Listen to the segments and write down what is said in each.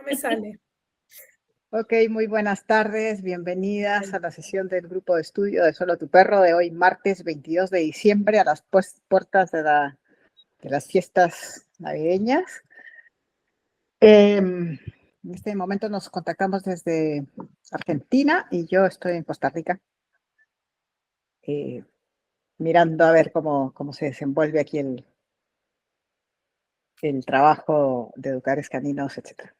No me sale. Ok, muy buenas tardes, bienvenidas a la sesión del grupo de estudio de Solo tu Perro de hoy, martes 22 de diciembre, a las puertas de las fiestas navideñas. En este momento nos contactamos desde Argentina y yo estoy en Costa Rica, mirando a ver cómo se desenvuelve aquí el trabajo de educadores caninos, etc.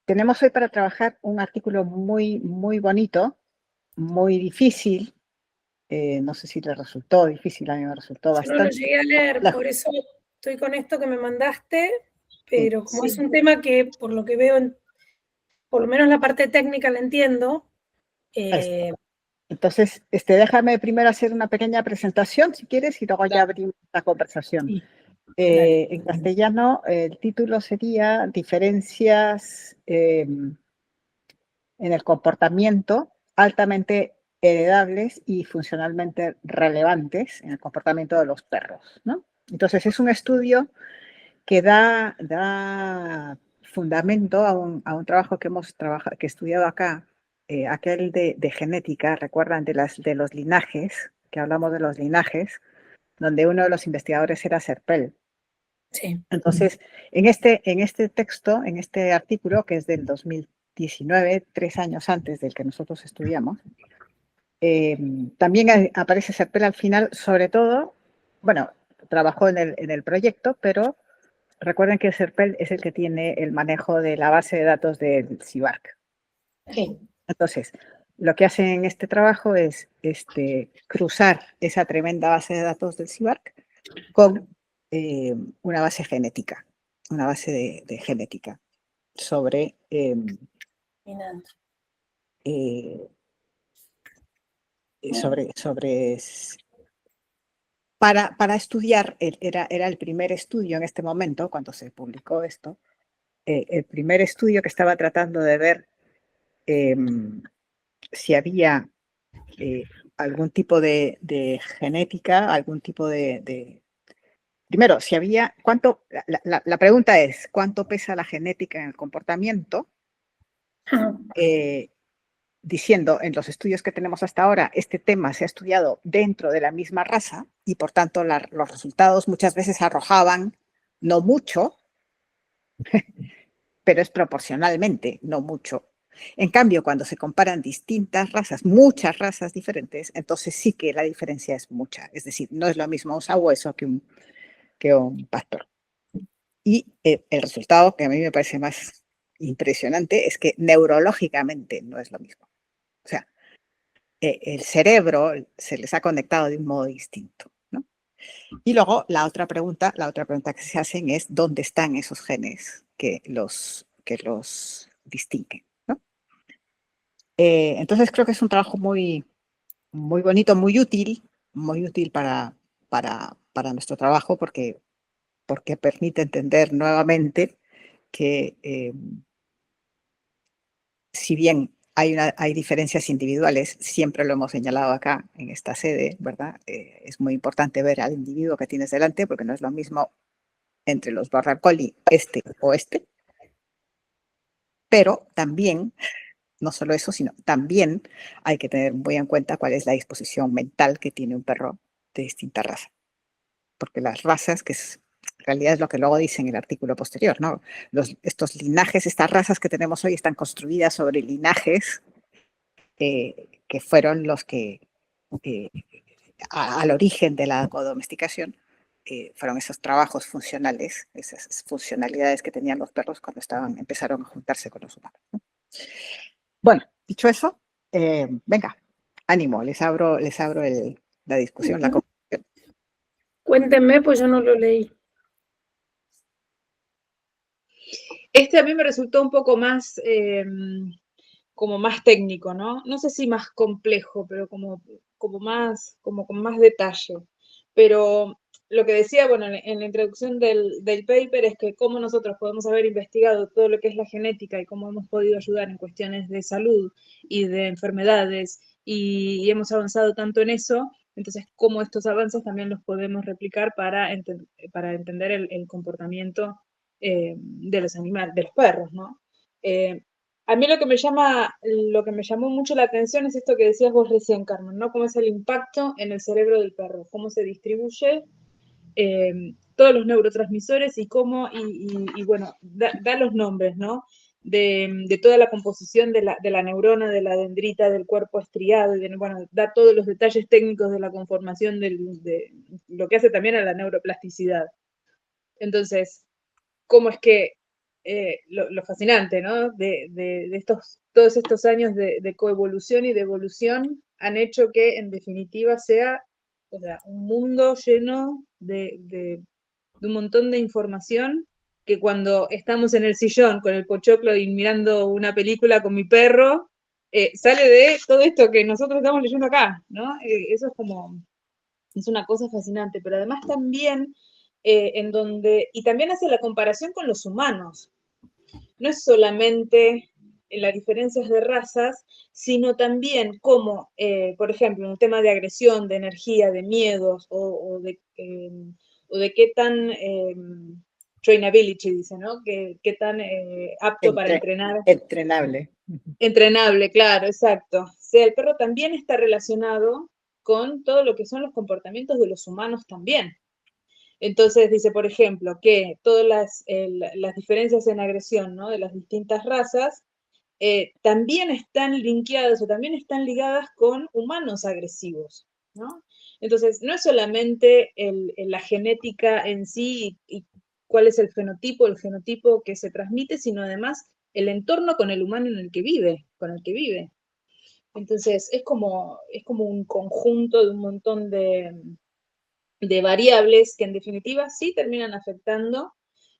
Tenemos hoy para trabajar un artículo muy bonito, muy difícil. No sé si le resultó difícil, a mí me resultó Yo no lo bastante. llegué a leer, por eso estoy con esto que me mandaste, Sí, pero como es un tema que, por lo que veo, por lo menos la parte técnica la entiendo. Entonces, déjame primero hacer una pequeña presentación, si quieres, y luego ya abrimos la conversación. Sí, En castellano, el título sería Diferencias en el comportamiento altamente heredables y funcionalmente relevantes en el comportamiento de los perros, ¿no? Entonces, es un estudio que da fundamento a un trabajo que hemos que he estudiado acá, aquel de genética, recuerdan, de los linajes, que hablamos de los linajes, donde uno de los investigadores era Serpel. sí. Entonces, en este texto, en este artículo, que es del 2019, 3 años antes del que nosotros estudiamos, también aparece Serpel al final, sobre todo, bueno, trabajó en el proyecto, pero recuerden que Serpel es el que tiene el manejo de la base de datos del CIVARC. Sí. Entonces, lo que hacen en este trabajo es cruzar esa tremenda base de datos del CIVARC con una base genética, una base de genética sobre para estudiar, era el primer estudio en este momento, cuando se publicó esto, el primer estudio que estaba tratando de ver si había algún tipo de genética, algún tipo primero, si había, la pregunta es, ¿cuánto pesa la genética en el comportamiento? Diciendo, en los estudios que tenemos hasta ahora, este tema se ha estudiado dentro de la misma raza y, por tanto, los resultados muchas veces arrojaban no mucho, pero es proporcionalmente no mucho. En cambio, cuando se comparan distintas razas, muchas razas diferentes, entonces sí que la diferencia es mucha. Es decir, no es lo mismo un sabueso que un pastor. Y el resultado, que a mí me parece más impresionante, es que neurológicamente no es lo mismo. O sea, el cerebro se les ha conectado de un modo distinto, ¿no? Y luego la otra pregunta que se hacen es ¿dónde están esos genes que los distinguen, ¿no? Entonces creo que es un trabajo muy bonito, muy útil para nuestro trabajo porque permite entender nuevamente que si bien hay diferencias individuales, siempre lo hemos señalado acá en esta sede, ¿verdad? Es muy importante ver al individuo que tienes delante porque no es lo mismo entre los Border Collie o pero también, no solo eso, sino también hay que tener muy en cuenta cuál es la disposición mental que tiene un perro de distinta raza. Porque las razas, en realidad es lo que luego dice en el artículo posterior, ¿no? Estos linajes, estas razas que tenemos hoy están construidas sobre linajes que fueron los que al origen de la codomesticación fueron esos trabajos funcionales, esas funcionalidades que tenían los perros cuando empezaron a juntarse con los humanos, ¿no? Bueno, dicho eso, venga, ánimo, les abro la discusión, la conversación. Cuéntenme, pues yo no lo leí. A mí me resultó un poco más, como más técnico, ¿no? No sé si más complejo, pero como con más detalle. Pero lo que decía, bueno, en la introducción del paper es que cómo nosotros podemos haber investigado todo lo que es la genética y cómo hemos podido ayudar en cuestiones de salud y de enfermedades y hemos avanzado tanto en eso, entonces cómo estos avances también los podemos replicar para entender el comportamiento de los animales, de los perros, ¿no? A mí lo que me llamó mucho la atención es esto que decías vos recién, Carmen, ¿no? Cómo es el impacto en el cerebro del perro, cómo se distribuye todos los neurotransmisores y cómo, y bueno, da los nombres, ¿no? De toda la composición de la neurona, de la dendrita, del cuerpo estriado, y bueno, da todos los detalles técnicos de la conformación de lo que hace también a la neuroplasticidad. Entonces, cómo es que lo fascinante, ¿no? De todos estos años de coevolución y de evolución han hecho que, en definitiva, sea, o sea, un mundo lleno de un montón de información que cuando estamos en el sillón con el pochoclo y mirando una película con mi perro, sale de todo esto que nosotros estamos leyendo acá, ¿no? Eso es una cosa fascinante, pero además también y también hace la comparación con los humanos. No es solamente las diferencias de razas, sino también cómo, por ejemplo, en el tema de agresión, de energía, de miedos, o de qué tan trainability, dice, ¿no? Qué tan apto para entrenar. Entrenable. Entrenable, claro, exacto. O sea, el perro también está relacionado con todo lo que son los comportamientos de los humanos también. Entonces dice, por ejemplo, que todas las diferencias en agresión, ¿no? De las distintas razas también están linkeadas o también están ligadas con humanos agresivos, ¿no? Entonces, no es solamente la genética en sí y cuál es el genotipo que se transmite, sino además el entorno con el humano en el que vive, con el que vive. Entonces, es como un conjunto de un montón de variables que en definitiva sí terminan afectando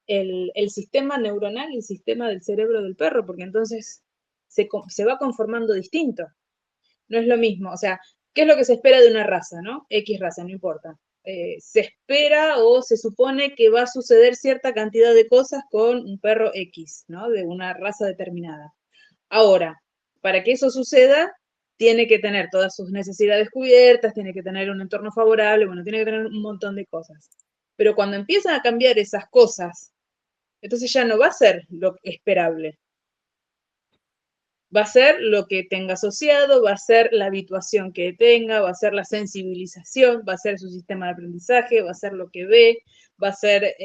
el sistema neuronal y el sistema del cerebro del perro, porque entonces se va conformando distinto. No es lo mismo, o sea, ¿qué es lo que se espera de una raza, no? X raza, no importa. Se espera o se supone que va a suceder cierta cantidad de cosas con un perro X, ¿no? De una raza determinada. Ahora, para que eso suceda, tiene que tener todas sus necesidades cubiertas, tiene que tener un entorno favorable, bueno, tiene que tener un montón de cosas. Pero cuando empiezan a cambiar esas cosas, entonces ya no va a ser lo esperable. Va a ser lo que tenga asociado, va a ser la habituación que tenga, va a ser la sensibilización, va a ser su sistema de aprendizaje, va a ser lo que ve, va a ser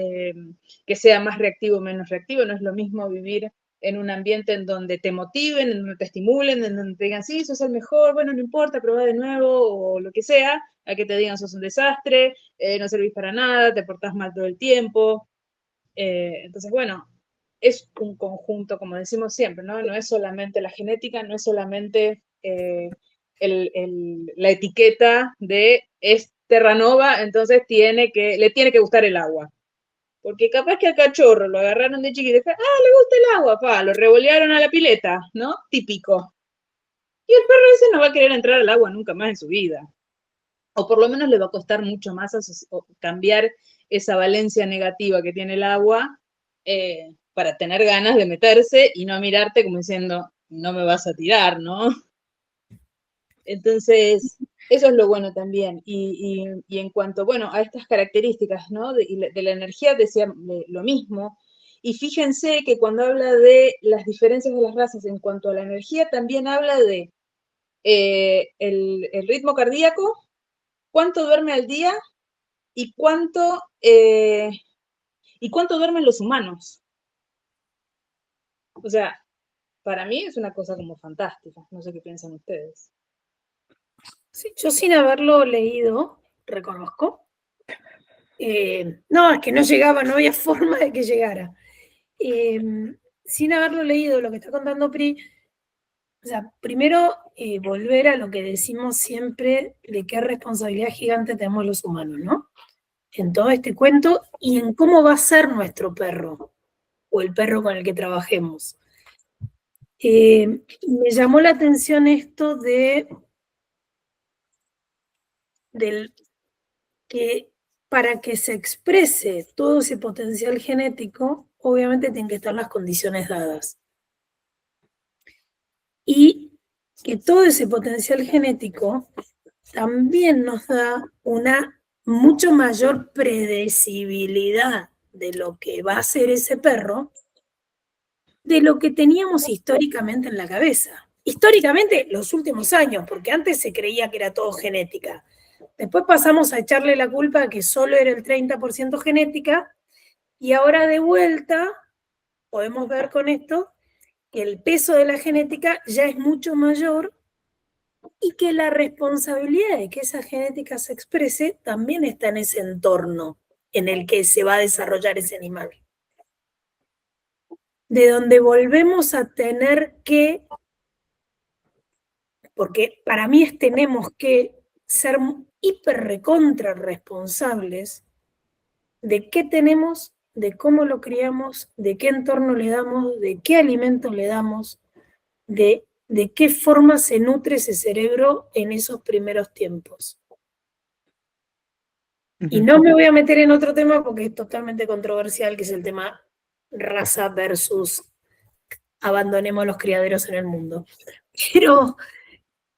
que sea más reactivo o menos reactivo. No es lo mismo vivir en un ambiente en donde te motiven, en donde te estimulen, en donde te digan, sí, sos el mejor, bueno, no importa, probá de nuevo, o lo que sea, a que te digan, sos un desastre, no servís para nada, te portás mal todo el tiempo. Entonces, bueno, es un conjunto, como decimos siempre, ¿no? No es solamente la genética, no es solamente la etiqueta de es Terranova, entonces le tiene que gustar el agua. Porque capaz que al cachorro lo agarraron de chiquito y dijeron, le gusta el agua, lo revolearon a la pileta, ¿no? Típico. Y el perro ese no va a querer entrar al agua nunca más en su vida. O por lo menos le va a costar mucho más cambiar esa valencia negativa que tiene el agua para tener ganas de meterse y no mirarte como diciendo, no me vas a tirar, ¿no? Entonces, eso es lo bueno también. Y en cuanto, bueno, a estas características, ¿no? De la energía decía lo mismo. Y fíjense que cuando habla de las diferencias de las razas en cuanto a la energía, también habla de el ritmo cardíaco, cuánto duerme al día y cuánto duermen los humanos. O sea, para mí es una cosa como fantástica. No sé qué piensan ustedes. Sí, yo sin haberlo leído, reconozco. No, es que no llegaba, no había forma de que llegara. Sin haberlo leído, lo que está contando Pri, o sea, primero volver a lo que decimos siempre de qué responsabilidad gigante tenemos los humanos, ¿no? En todo este cuento y en cómo va a ser nuestro perro o el perro con el que trabajemos. Me llamó la atención esto del que para que se exprese todo ese potencial genético, obviamente tienen que estar las condiciones dadas. Y que todo ese potencial genético también nos da una mucho mayor predecibilidad de lo que va a ser ese perro de lo que teníamos históricamente en la cabeza. Históricamente, los últimos años, porque antes se creía que era todo genética. Después pasamos a echarle la culpa a que solo era el 30% genética, y ahora de vuelta podemos ver con esto que el peso de la genética ya es mucho mayor y que la responsabilidad de que esa genética se exprese también está en ese entorno en el que se va a desarrollar ese animal. De donde volvemos a tener que, porque para mí tenemos que ser hiper recontra responsables de qué tenemos, de cómo lo criamos, de qué entorno le damos, de qué alimento le damos, de qué forma se nutre ese cerebro en esos primeros tiempos. Y no me voy a meter en otro tema porque es totalmente controversial, que es el tema raza versus abandonemos los criaderos en el mundo. Pero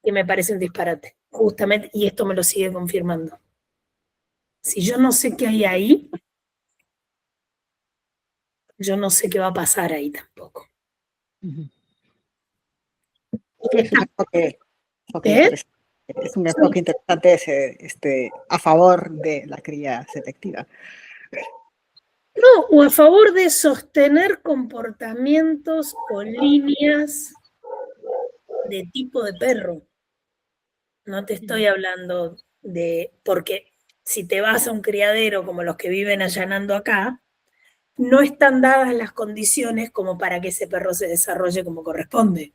que me parece un disparate, justamente, y esto me lo sigue confirmando. Si yo no sé qué hay ahí, yo no sé qué va a pasar ahí tampoco. Es un enfoque ¿Eh? interesante. Es un enfoque interesante ese, a favor de la cría selectiva. No, o a favor de sostener comportamientos o líneas de tipo de perro. No te estoy hablando de, porque si te vas a un criadero como los que viven allanando acá, no están dadas las condiciones como para que ese perro se desarrolle como corresponde.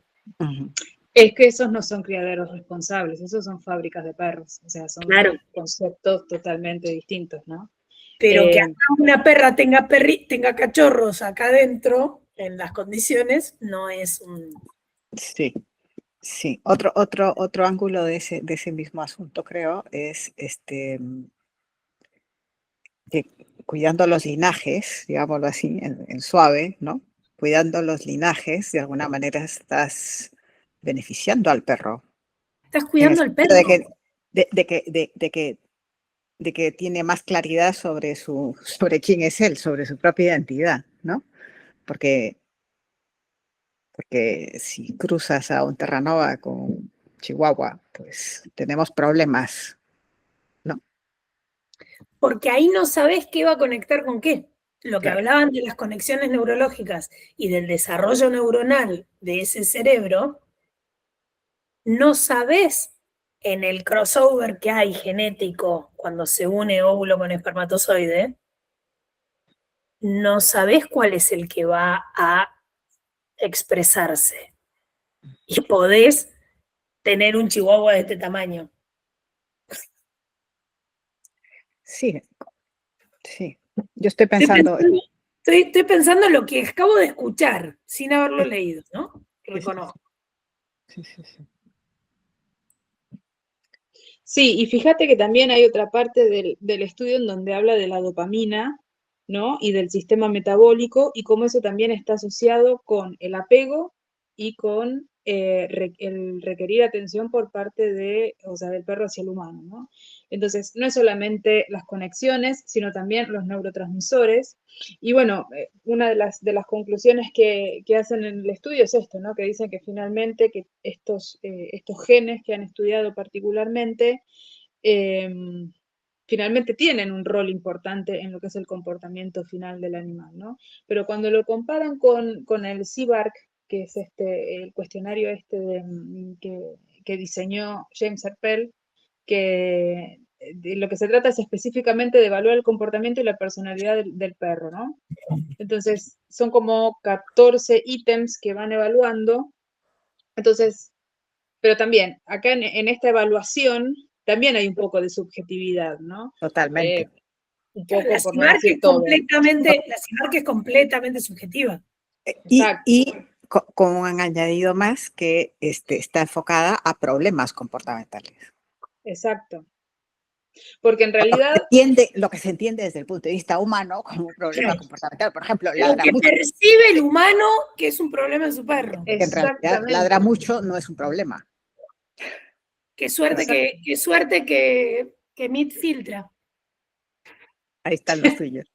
Es que esos no son criaderos responsables, esos son fábricas de perros, o sea, son conceptos totalmente distintos, ¿no? Pero que acá una perra tenga cachorros acá adentro, en las condiciones, no es un... Sí, sí. Otro ángulo de ese mismo asunto, creo, es que cuidando los linajes, digámoslo así, en suave, ¿no? Cuidando los linajes, de alguna manera estás beneficiando al perro. Estás cuidando al perro. De que tiene más claridad sobre quién es él, sobre su propia identidad, ¿no? Porque si cruzas a un Terranova con Chihuahua, pues tenemos problemas, ¿no? Porque ahí no sabes qué va a conectar con qué. Lo que Claro. hablaban de las conexiones neurológicas y del desarrollo neuronal de ese cerebro, no sabes en el crossover que hay genético cuando se une óvulo con espermatozoide, no sabes cuál es el que va a expresarse. Y podés tener un chihuahua de este tamaño. Sí, sí. Yo estoy pensando... Estoy pensando en lo que acabo de escuchar, sin haberlo leído, ¿no? Reconozco. Sí, sí, sí. Sí, y fíjate que también hay otra parte del estudio en donde habla de la dopamina, ¿no? Y del sistema metabólico y cómo eso también está asociado con el apego y con el requerir atención por parte del perro hacia el humano, ¿no? Entonces, no es solamente las conexiones, sino también los neurotransmisores. Y bueno, una de las conclusiones que hacen en el estudio es esto, ¿no? Que dicen que finalmente que estos genes que han estudiado particularmente finalmente tienen un rol importante en lo que es el comportamiento final del animal, ¿no? Pero cuando lo comparan con el CBARC, que es el cuestionario que diseñó James Herpel, que de lo que se trata es específicamente de evaluar el comportamiento y la personalidad del perro, ¿no? Entonces, son como 14 ítems que van evaluando. Entonces, pero también, acá en esta evaluación, también hay un poco de subjetividad, ¿no? Totalmente. Un poco, La por no decir CIMARC todo. es completamente subjetiva. Y con un añadido más que está enfocada a problemas comportamentales. Exacto. Porque en realidad... Lo que se entiende desde el punto de vista humano como un problema comportamental. Por ejemplo, lo que percibe el humano que es un problema en su perro. Que en realidad ladra mucho no es un problema. Qué suerte que Meet filtra. Ahí están los tuyos.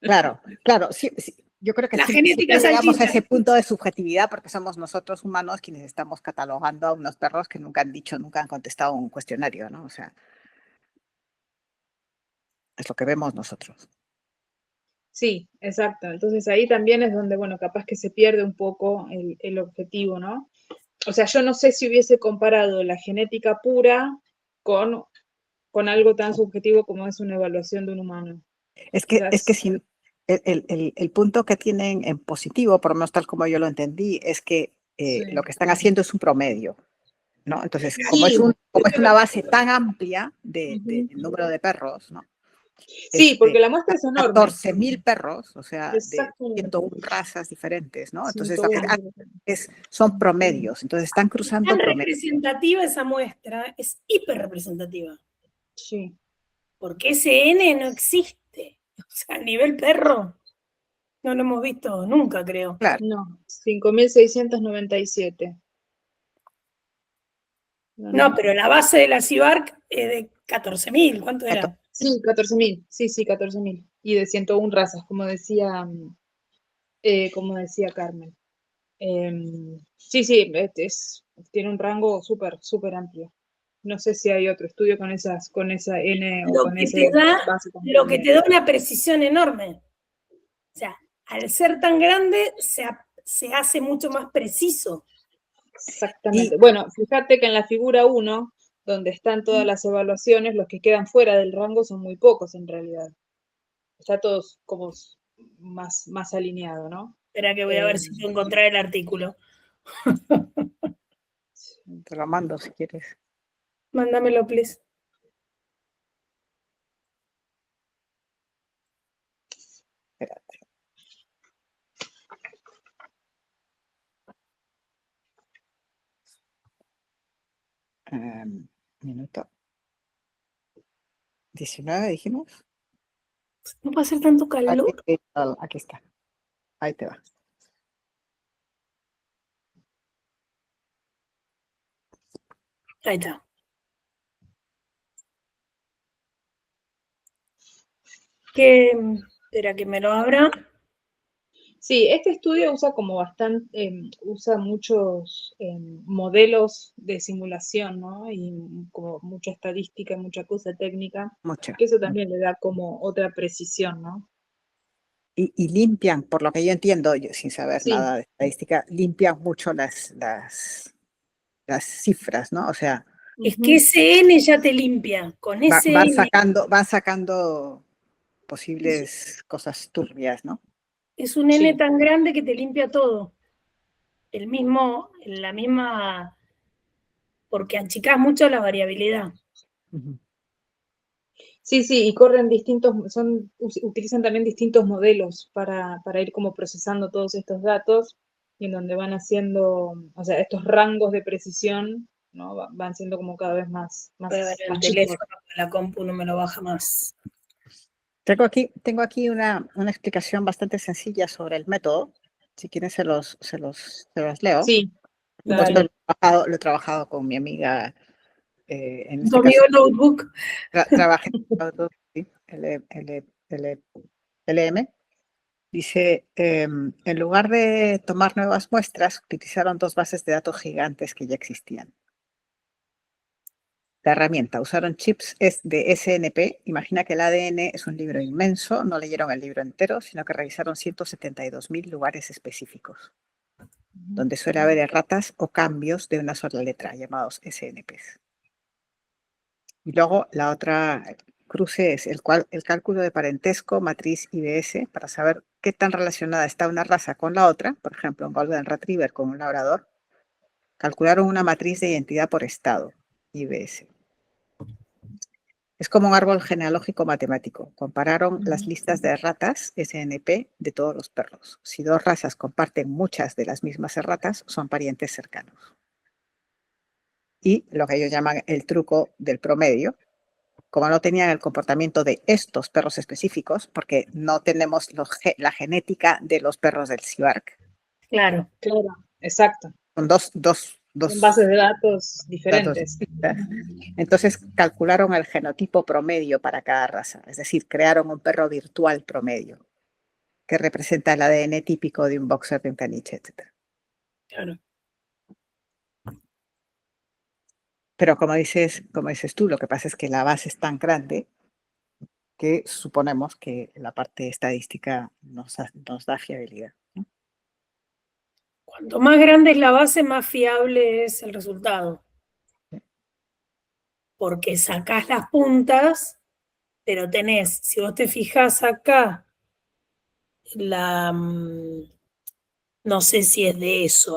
Claro, claro, sí, sí, yo creo que La siempre genética llegamos a salchicha. ese punto de subjetividad porque somos nosotros humanos quienes estamos catalogando a unos perros que nunca han dicho, nunca han contestado un cuestionario, ¿no? O sea, es lo que vemos nosotros. Sí, exacto. Entonces ahí también es donde, bueno, capaz que se pierde un poco el objetivo, ¿no? O sea, yo no sé si hubiese comparado la genética pura con, con algo tan subjetivo como es una evaluación de un humano. Es O sea, que si el punto que tienen en positivo, por lo menos tal como yo lo entendí, es que lo sí. que están haciendo es un promedio, ¿no? Entonces, Sí, como es una base tan amplia de ujú. número de perros, ¿no? Sí, porque la muestra es enorme. 14.000 perros, o sea, de Exactamente. 101 razas diferentes, ¿no? Entonces, lo que 101. hacen son promedios, entonces están cruzando Tan promedios. representativa esa muestra, es hiper representativa. Sí. Porque ese N no existe. O sea, a nivel perro, no lo hemos visto nunca, creo. Claro, No, 5.697. No, No, no. pero la base de la CIVARC es de 14.000. ¿Cuánto era? Sí, 14.000. Sí, sí, 14.000. Y de 101 razas, como decía Carmen. Sí, sí, tiene un rango súper, súper amplio. No sé si hay otro estudio con esa N o Lo con que ese base tan lo que grande. te da una precisión enorme. O sea, al ser tan grande, se hace mucho más preciso. Exactamente. y Bueno, fíjate que en la figura 1, donde están todas las evaluaciones, los que quedan fuera del rango son muy pocos en realidad. Está todos como más alineado, ¿no? Espera que voy a ver si puedo encontrar el artículo. te lo mando si quieres. Mándamelo, please. Espérate. Minuto 19, dijimos. No puede hacer tanto calor. Aquí está, ahí te va. Ahí está. Espera que me lo abra. Sí, este estudio usa muchos modelos de simulación, ¿no? Y como mucha estadística, mucha cosa técnica, Mucho. que eso también le da como otra precisión, ¿no? Y limpian, por lo que yo entiendo, yo sin saber Sí, nada de estadística, limpian mucho las cifras, ¿no? O sea, Es que ese N ya te limpia. Con ese N van sacando posibles cosas turbias, ¿no? es un N sí. tan grande que te limpia todo. La misma, porque achicás mucho la variabilidad. Ujú. Sí, sí, y utilizan también distintos modelos para ir como procesando todos estos datos y en donde van haciendo, o sea, estos rangos de precisión, ¿no? Van siendo como cada vez Voy a ver el más chicos. teléfono, la compu no me lo baja más. Tengo aquí una explicación bastante sencilla sobre el método. Si quieren se los leo. Sí, Todo esto dale. lo he trabajado con mi amiga, en Tu este amigo caso, Notebook. trabajé en sí, LM. Dice, en lugar de tomar nuevas muestras, utilizaron dos bases de datos gigantes que ya existían. La herramienta, usaron chips de SNP. Imagina que el ADN es un libro inmenso, no leyeron el libro entero, sino que revisaron 172.000 lugares específicos, donde suele haber erratas o cambios de una sola letra, llamados SNPs. Y luego la otra cruce es el cálculo de parentesco, matriz IBS, para saber qué tan relacionada está una raza con la otra, por ejemplo, un Golden Retriever con un labrador. Calcularon una matriz de identidad por estado, IBS. Es como un árbol genealógico matemático. Compararon las listas de ratas SNP de todos los perros. Si dos razas comparten muchas de las mismas erratas, son parientes cercanos. Y lo que ellos llaman el truco del promedio, como no tenían el comportamiento de estos perros específicos, porque no tenemos la genética de los perros del CIVARC. Claro. Claro, exacto. Son dos en bases de datos datos diferentes. distintas. Entonces calcularon el genotipo promedio para cada raza, es decir, crearon un perro virtual promedio que representa el ADN típico de un boxer, de un caniche, etc. Claro. Pero como dices tú, lo que pasa es que la base es tan grande que suponemos que la parte estadística nos da fiabilidad, ¿no? Cuanto más grande es la base, más fiable es el resultado. Porque sacás las puntas, pero tenés, si vos te fijás acá, no sé si es de eso,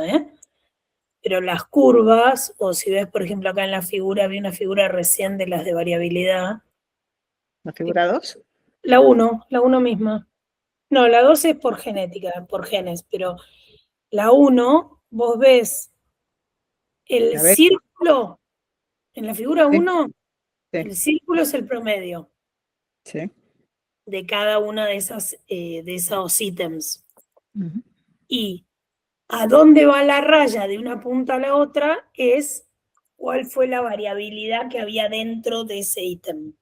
pero las curvas, o si ves, por ejemplo, acá en la figura, vi una figura recién de las de variabilidad. ¿La figura 2? La 1 misma. No, la 2 es por genética, por genes, pero la 1, vos ves el A ver, círculo, en la figura sí, 1, sí, el círculo es el promedio sí. de cada una de esos ítems. Ujú. Y a dónde va la raya de una punta a la otra es cuál fue la variabilidad que había dentro de ese ítem.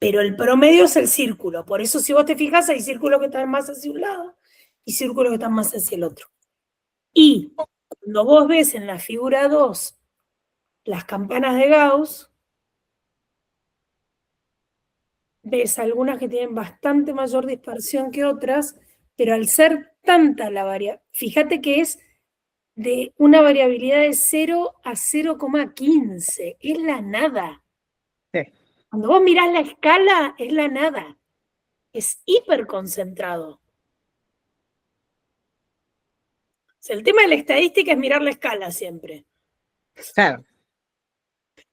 Pero el promedio es el círculo. Por eso, si vos te fijas, hay círculos que están más hacia un lado y círculos que están más hacia el otro. Y cuando vos ves en la figura 2 las campanas de Gauss, ves algunas que tienen bastante mayor dispersión que otras, pero al ser tanta la variabilidad, fíjate que es de una variabilidad de 0 a 0,15, es la nada. Sí. Cuando vos mirás la escala, es la nada. Es hiperconcentrado. O sea, el tema de la estadística es mirar la escala siempre. Claro.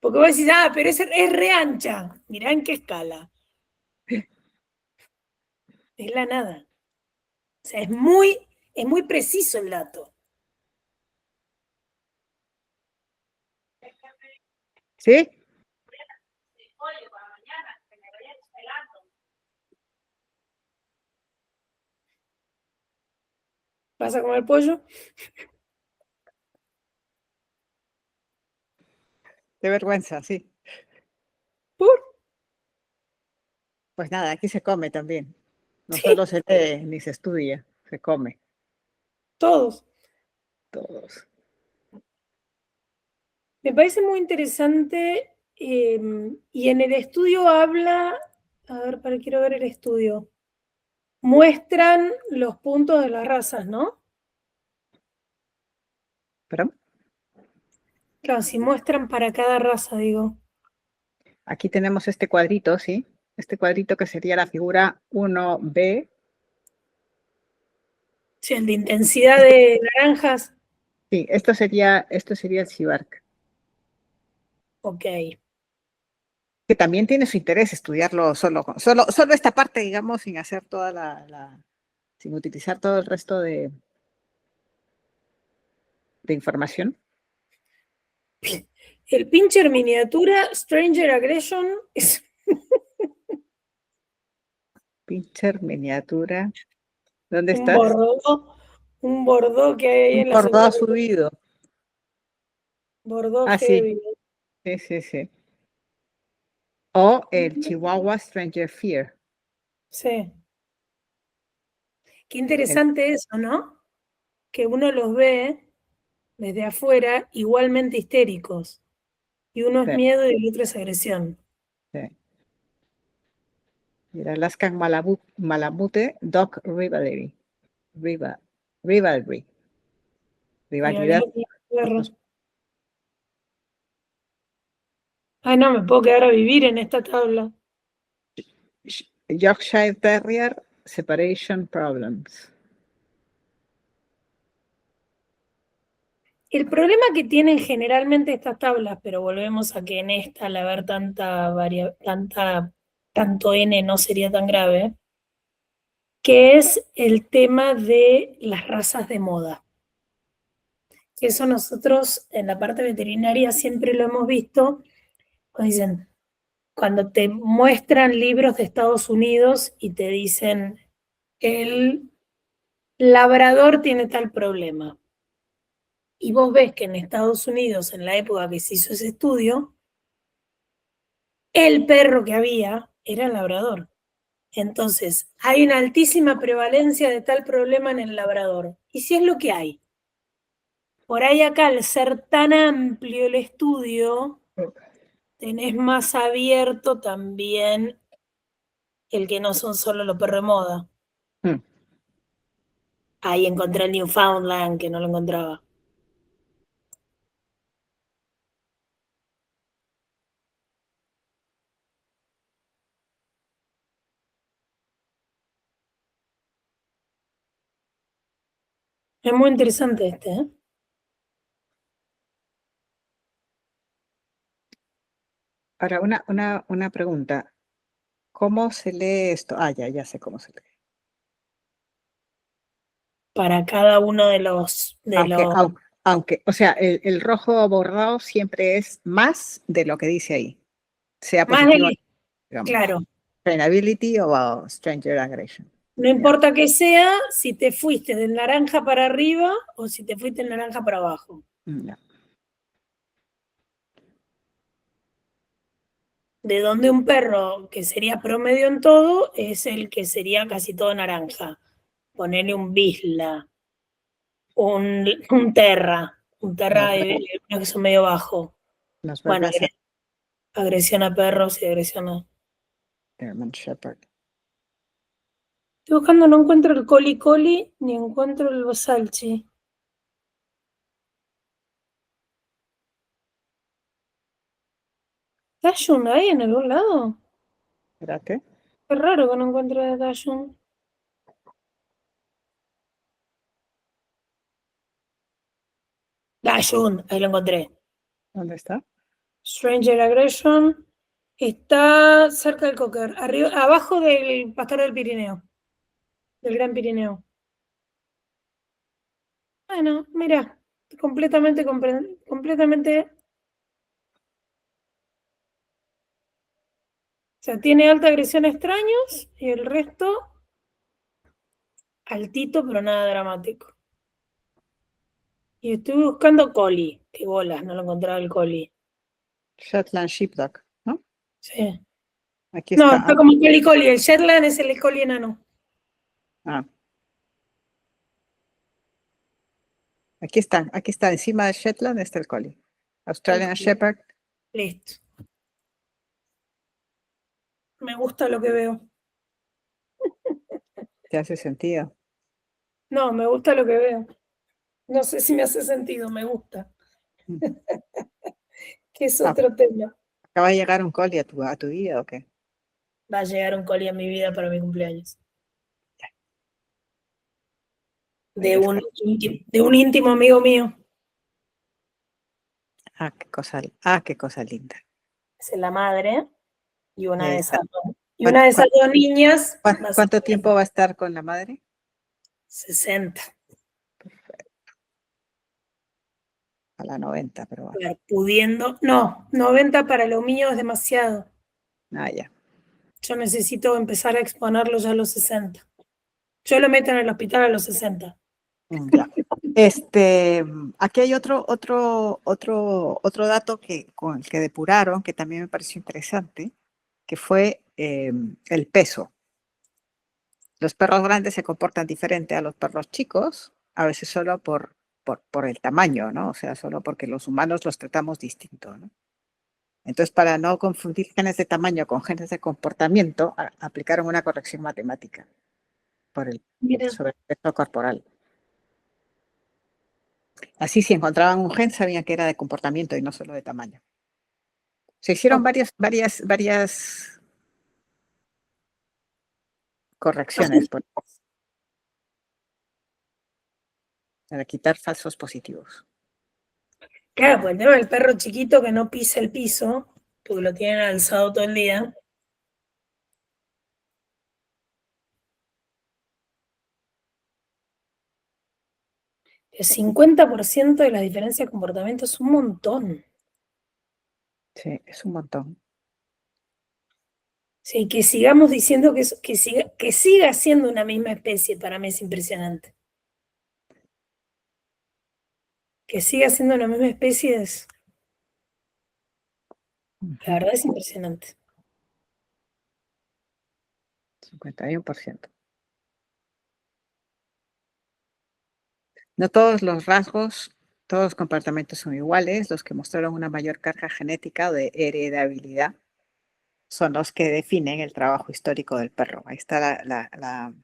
Porque vos decís, pero es re ancha. Mirá en qué escala. Es la nada. O sea, es muy preciso el dato. ¿Sí? ¿Vas a comer pollo? Qué vergüenza, sí. ¿Por? Pues nada, aquí se come también. No Sí, solo se lee ni se estudia, se come todos. todos. Me parece muy interesante y en el estudio habla, a ver, quiero ver el estudio, muestran los puntos de las razas, ¿no? Pero Claro, si muestran para cada raza, digo. aquí tenemos este cuadrito, ¿sí? Este cuadrito que sería la figura 1B. Sí, el de intensidad de naranjas, Sí, esto sería el CIVARC, ok. que también tiene su interés estudiarlo solo esta parte, digamos, sin hacer toda sin utilizar todo el resto de información. El pincher miniatura Stranger Aggression es Pincher, miniatura. ¿Dónde un estás? bordó, un bordó que hay ahí Un en la bordado segunda. subido. Bordó Ah, sí, heavy. sí, sí, sí. O el Chihuahua Stranger Fear. Sí. Qué El- interesante eso, ¿no? Que uno los ve desde afuera igualmente histéricos. Y uno es sí, miedo y el otro es agresión. sí. Y el Alaskan Malamute Dog Rivalry. Rivalry. Rivalidad Rivalidad con los por perros. los Ay, no, me puedo quedar a vivir en esta tabla. Yorkshire Terrier Separation Problems. El problema que tienen generalmente estas tablas, pero volvemos a que en esta al haber tanto N no sería tan grave, que es el tema de las razas de moda. Eso nosotros en la parte veterinaria siempre lo hemos visto, cuando dicen, cuando te muestran libros de Estados Unidos y te dicen, el labrador tiene tal problema. Y vos ves que en Estados Unidos, en la época que se hizo ese estudio, el perro que había era el labrador. Entonces, hay una altísima prevalencia de tal problema en el labrador. Y si es lo que hay. Por ahí acá, al ser tan amplio el estudio, tenés más abierto también el que no son solo los perros de moda. Mm. Ahí encontré el Newfoundland, que no lo encontraba. Es muy interesante este, ¿eh? Ahora, una pregunta. ¿Cómo se lee esto? Ah, ya sé cómo se lee. Para cada uno de los... Aunque, o sea, el rojo bordado siempre es más de lo que dice ahí, sea Más positivo, de, digamos. claro, Trainability o stranger aggression. no importa que sea, si te fuiste del naranja para arriba o si te fuiste del naranja para abajo. Ya. De donde un perro que sería promedio en todo es el que sería casi todo naranja. Ponerle un bisla, un terra, Los, uno que son medio bajo. los Bueno, belgas agresión a perros y agresión a... German Shepherd. Estoy buscando, no encuentro el coli coli ni encuentro el basalchi. ¿Dachshund hay en algún lado? Espérate. Qué raro que no encuentre de Dachshund. Dachshund, ahí lo encontré. ¿Dónde está? Stranger Aggression. Está cerca del Cocker, arriba, abajo del Pastor del Pirineo, del Gran Pirineo. Bueno, mira, completamente. O sea, tiene alta agresión a extraños y el resto altito, pero nada dramático. Y estuve buscando coli. Qué bolas, no lo encontraba el coli. Shetland Sheepdog, ¿no? Sí. Aquí No, está. está como coli coli. El Shetland es el coli enano. Ah, aquí está, encima de Shetland está el collie. Australian Shepherd. Listo. Me gusta lo que veo. ¿Te hace sentido? No, me gusta lo que veo. No sé si me hace sentido, me gusta. Mm. Que es Ah, otro tema. ¿acaba de llegar un collie a tu vida o qué? Va a llegar un coli a mi vida para mi cumpleaños. De un íntimo amigo mío. Qué cosa linda. Es la madre y una de esas ¿Cuánto, dos niñas va a ser cuánto tiempo va a estar con la madre? 60. A la 90, pero bueno. Claro, pudiendo. No, 90 para lo mío es demasiado. Ah, ya. Yo necesito empezar a exponerlo ya a los 60. Yo lo meto en el hospital a los 60. Ya. Aquí hay otro dato con el que depuraron, que también me pareció interesante, que fue el peso. Los perros grandes se comportan diferente a los perros chicos, a veces solo por el tamaño, ¿no? O sea, solo porque los humanos los tratamos distinto, ¿no? Entonces, para no confundir genes de tamaño con genes de comportamiento, aplicaron una corrección matemática Mira, sobre el peso corporal. Así, si encontraban un gen, sabían que era de comportamiento y no solo de tamaño. Se hicieron varias correcciones para quitar falsos positivos. claro, pues el tema del perro chiquito que no pisa el piso, porque lo tienen alzado todo el día. El 50% de la diferencia de comportamiento es un montón. Sí, es un montón. Sí, que sigamos diciendo que siga siendo una misma especie, para mí es impresionante. que siga siendo la misma especie la verdad es impresionante. 51%. No todos los rasgos, todos los comportamientos son iguales. Los que mostraron una mayor carga genética o de heredabilidad son los que definen el trabajo histórico del perro. Ahí está el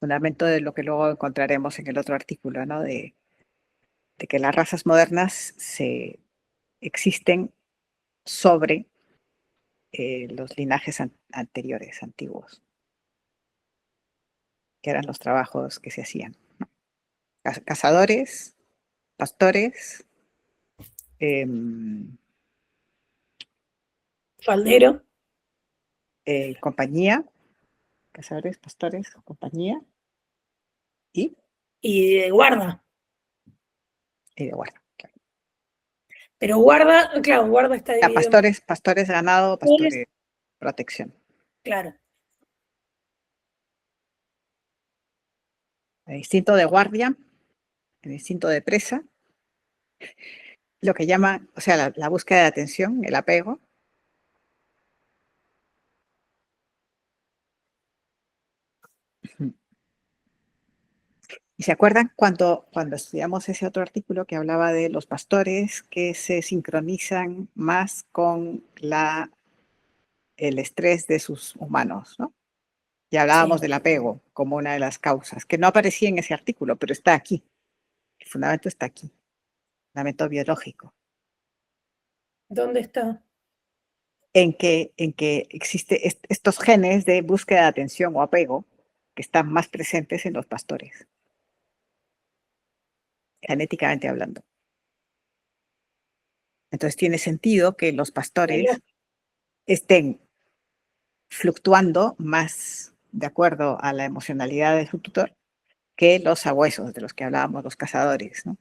fundamento de lo que luego encontraremos en el otro artículo, ¿no? De que las razas modernas existen sobre los linajes anteriores, antiguos, que eran los trabajos que se hacían. Cazadores, pastores, Faldero. compañía, cazadores, pastores, compañía y Y de guarda. de guarda. Claro. Pero guarda, claro, guarda está Ya, dividido en pastores ganado, pastores protección. claro. El instinto de guardia, el instinto de presa, lo que llaman, o sea, la búsqueda de atención, el apego. ¿Y se acuerdan cuando estudiamos ese otro artículo que hablaba de los pastores que se sincronizan más con el estrés de sus humanos, ¿no? Y hablábamos Sí. del apego como una de las causas, que no aparecía en ese artículo, pero está aquí. El fundamento está aquí, el fundamento biológico, ¿Dónde está? en que existe estos genes de búsqueda de atención o apego que están más presentes en los pastores, genéticamente hablando. Entonces tiene sentido que los pastores estén fluctuando más de acuerdo a la emocionalidad de su tutor que los sabuesos de los que hablábamos, los cazadores, ¿no?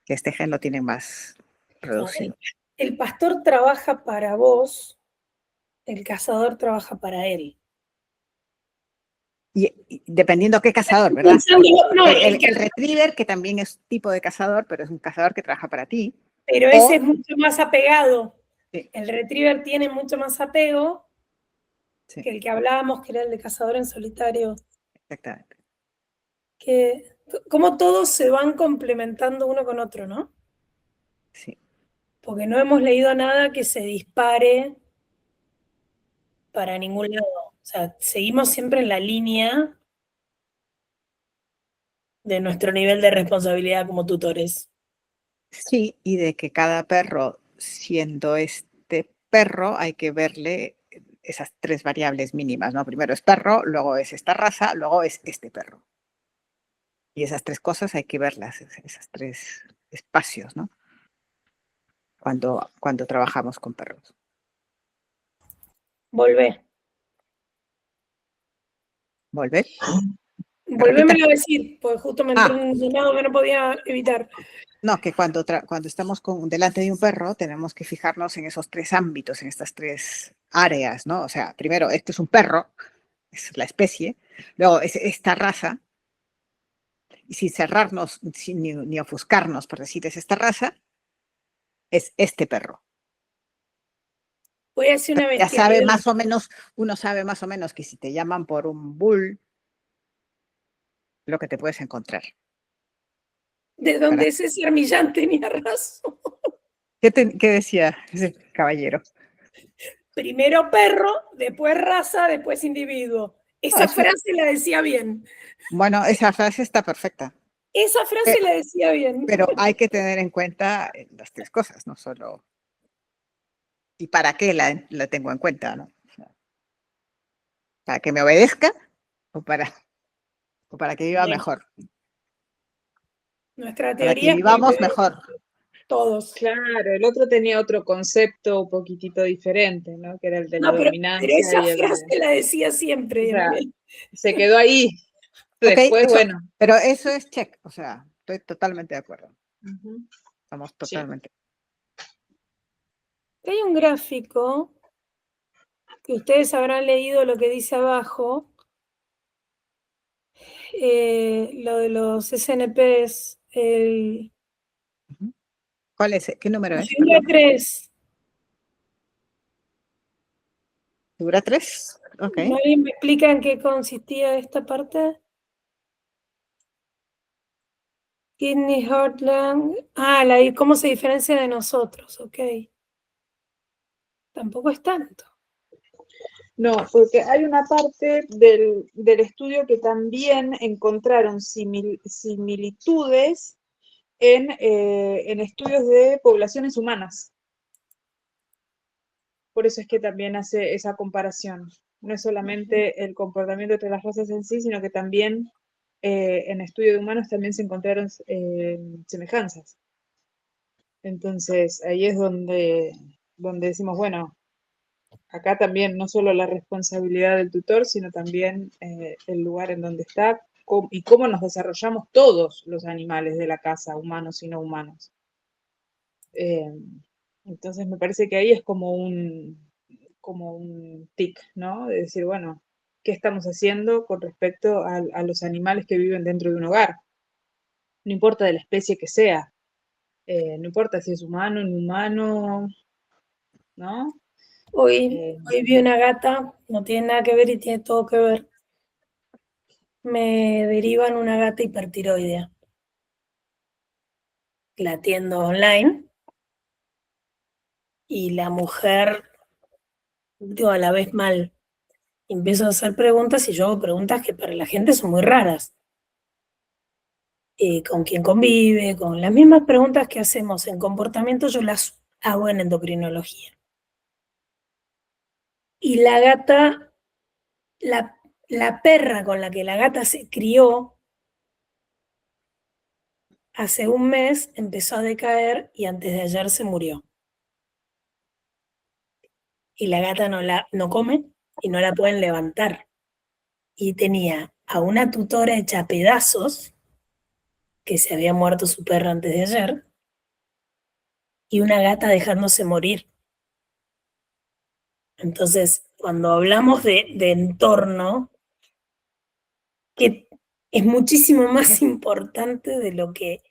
Que este gen lo tienen más reducido. El pastor trabaja para vos, el cazador trabaja para él. Y dependiendo qué cazador, Estoy ¿verdad? pensando, no, El retriever, que también es tipo de cazador, pero es un cazador que trabaja para ti. pero ese es mucho más apegado. Sí. El retriever tiene mucho más apego Sí, que el que hablábamos, que era el de cazador en solitario. exactamente. Que como todos se van complementando uno con otro, ¿no? Sí. Porque no hemos leído nada que se dispare para ningún lado. O sea, seguimos siempre en la línea de nuestro nivel de responsabilidad como tutores. Sí, y de que cada perro, siendo este perro, hay que verle esas tres variables mínimas, ¿no? Primero es perro, luego es esta raza, luego es este perro. Y esas tres cosas hay que verlas, esos tres espacios, ¿no? Cuando trabajamos con perros. Volvé. ¿Volver? Volvémelo a decir, porque justo me entró Ah, un llamado que no podía evitar. no, que cuando estamos delante de un perro tenemos que fijarnos en esos tres ámbitos, en estas tres áreas, ¿no? O sea, primero, este es un perro, es la especie, luego es esta raza, y sin cerrarnos, sin ni ofuscarnos, por decir, es esta raza, es este perro. Voy a hacer una Ya sabe bestialidad. más o menos, uno sabe más o menos que si te llaman por un bull, lo que te puedes encontrar. De donde ese Millán tenía razón. ¿Qué decía ese caballero? Primero perro, después raza, después individuo. Ah, Esa frase la decía bien. bueno, esa frase está perfecta, Esa frase la decía bien. pero hay que tener en cuenta las tres cosas, no solo. ¿Y para qué la tengo en cuenta, no? ¿Para que me obedezca o para que viva Bien. mejor? Nuestra Para que teoría es vivamos mejor. todos. Claro, el otro tenía otro concepto un poquitito diferente, ¿no? Que era el de la No, pero dominancia esa y el frase de... la decía siempre. O sea, se quedó ahí. Ok, Después, eso, bueno. pero eso es check, o sea, estoy totalmente de acuerdo. Ujú. Estamos Sí. totalmente. Hay un gráfico que ustedes habrán leído lo que dice abajo, Lo de los SNPs, ¿Cuál es? ¿Qué número la es? figura Perdón. 3. ¿Figura 3? Ok. ¿Alguien me explica en qué consistía esta parte? Kidney, heart, lung. ¿Cómo se diferencia de nosotros? Ok. Tampoco es tanto. No, porque hay una parte del estudio que también encontraron similitudes en estudios de poblaciones humanas. Por eso es que también hace esa comparación. No es solamente el comportamiento entre las razas en sí, sino que también en estudio de humanos también se encontraron semejanzas. Entonces, ahí es donde decimos, bueno, acá también no solo la responsabilidad del tutor, sino también el lugar en donde está y cómo nos desarrollamos todos los animales de la casa, humanos y no humanos. Entonces me parece que ahí es como un tic, ¿no? De decir, bueno, ¿qué estamos haciendo con respecto a los animales que viven dentro de un hogar? No importa de la especie que sea, no importa si es humano, inhumano, ¿no? Hoy vi una gata, no tiene nada que ver y tiene todo que ver. Me derivan una gata hipertiroidea. La atiendo online y la mujer, digo, a la vez mal. Empiezo a hacer preguntas y yo hago preguntas que para la gente son muy raras. Con quién convive, con las mismas preguntas que hacemos en comportamiento, yo las hago en endocrinología. Y la gata, la perra con la que la gata se crió, hace un mes empezó a decaer y antes de ayer se murió. Y la gata no come y no la pueden levantar. Y tenía a una tutora hecha pedazos, que se había muerto su perra antes de ayer, y una gata dejándose morir. Entonces, cuando hablamos de entorno, que es muchísimo más importante de lo que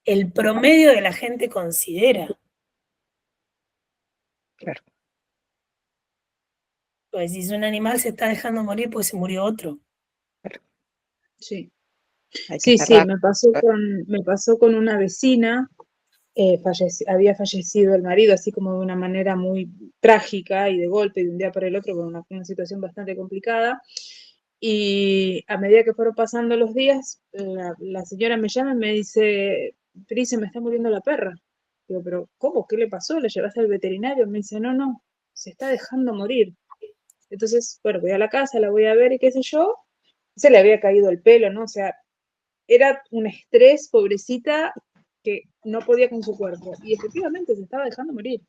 el promedio de la gente considera. Claro. Pues si un animal se está dejando morir, pues se murió otro. Sí. Hay que Sí, sí, cerrar. me pasó con una vecina, había fallecido el marido, así como de una manera muy trágica y de golpe, de un día para el otro, con una situación bastante complicada. Y a medida que fueron pasando los días, la señora me llama y me dice, Pri, se me está muriendo la perra. Digo, pero ¿cómo? ¿Qué le pasó? ¿Le llevaste al veterinario? Me dice, no, no, se está dejando morir. Entonces, bueno, voy a la casa, la voy a ver y qué sé yo. Se le había caído el pelo, ¿no? O sea, era un estrés, pobrecita, que no podía con su cuerpo. Y efectivamente se estaba dejando morir.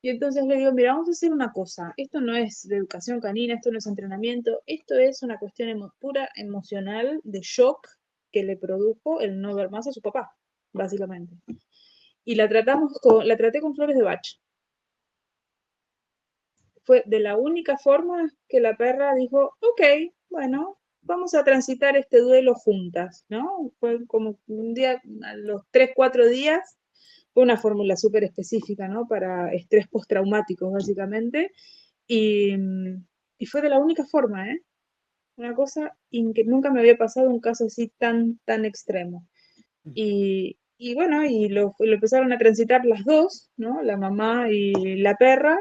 Y entonces le digo, mira, vamos a hacer una cosa. Esto no es de educación canina, esto no es entrenamiento, esto es una cuestión pura emocional de shock que le produjo el no ver más a su papá, básicamente. Y la traté con flores de Bach. Fue de la única forma que la perra dijo, ok, bueno, vamos a transitar este duelo juntas, ¿no? Fue como un día, a los 3, 4 días, fue una fórmula súper específica, ¿no? Para estrés postraumático, básicamente. Y, y fue de la única forma, ¿eh? Una cosa que nunca me había pasado un caso así tan extremo. Y bueno, y lo empezaron a transitar las dos, ¿no? La mamá y la perra,